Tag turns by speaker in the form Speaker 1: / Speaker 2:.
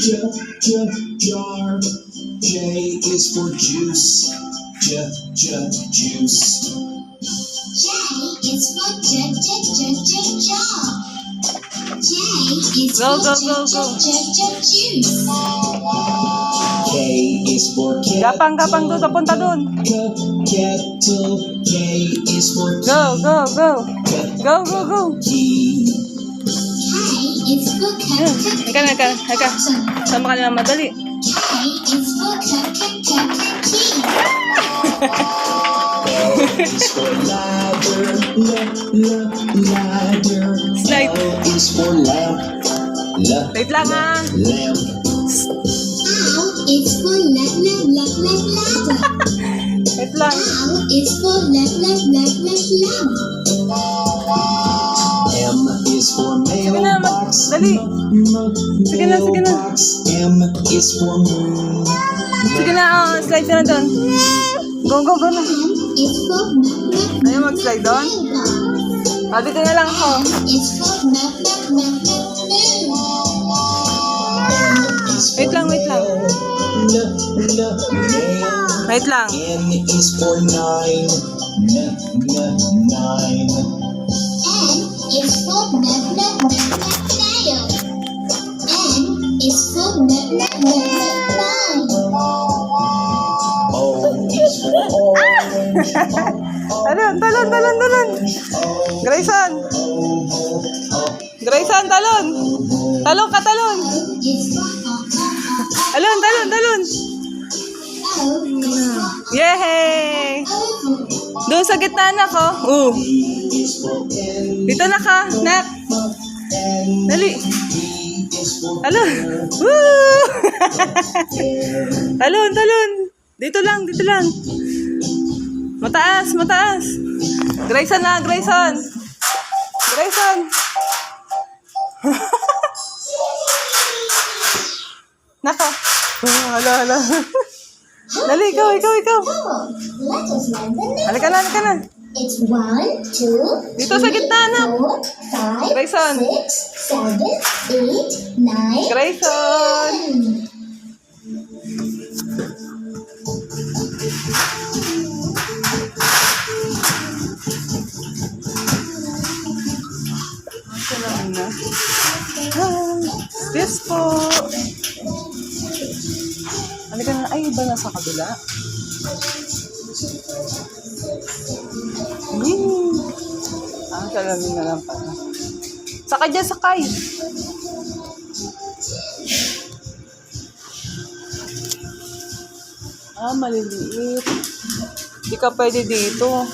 Speaker 1: Jar. J is for juice. Juice.
Speaker 2: J is for jar. J is
Speaker 3: Go,
Speaker 2: for
Speaker 3: go, go, go.
Speaker 2: juice.
Speaker 1: K is for cat.
Speaker 3: Gapang doon, papunta doon.
Speaker 1: Kettle. K is for
Speaker 3: Go. Go.
Speaker 1: key.
Speaker 2: K is for
Speaker 3: Heka. Sama ka na madali.
Speaker 2: K is for key.
Speaker 1: L is for ladder. Ladder.
Speaker 3: Slide.
Speaker 1: L is for lamp.
Speaker 3: Wait lang ah.
Speaker 1: Lamp.
Speaker 2: L is for ladder.
Speaker 3: Wait lang.
Speaker 2: L is for lamp.
Speaker 1: M is for
Speaker 3: Sige na,
Speaker 1: mailbox.
Speaker 3: dali. Sige na.
Speaker 1: Mailbox. M is for moon.
Speaker 3: Sige na, slide ka na doon. Go na.
Speaker 2: Is for
Speaker 3: Ayaw mag-slide doon? Dito na lang ako.
Speaker 2: is for
Speaker 3: Wait lang. Wait lang.
Speaker 1: N is for nine. Nine.
Speaker 2: N is for nail. N is for nine.
Speaker 1: O is for orange.
Speaker 3: Talon. Grayson, talon. Talon ka.
Speaker 2: Is for
Speaker 3: Talon.
Speaker 2: O
Speaker 3: Yay! Doon sa gitna na ko.
Speaker 1: Is for N.
Speaker 3: Dito na ka, nak. Dali. Talon. Woo! Talon. Dito lang. Mataas. Grayson. Naka. Hala. Dali, ikaw.
Speaker 2: Let us learn the name.
Speaker 3: Halika na.
Speaker 2: It's 1, 2,
Speaker 3: Dito sa gitna na.
Speaker 2: 4, 5,
Speaker 3: Grayson.
Speaker 2: 6, 7, 8, 9,
Speaker 3: Grayson.
Speaker 2: 10.
Speaker 3: This po. Halika na. Ay, iba na sa kabila. Salamin na lang pala. Saka dyan, sakay. Maliliit. Di ka pwede dito.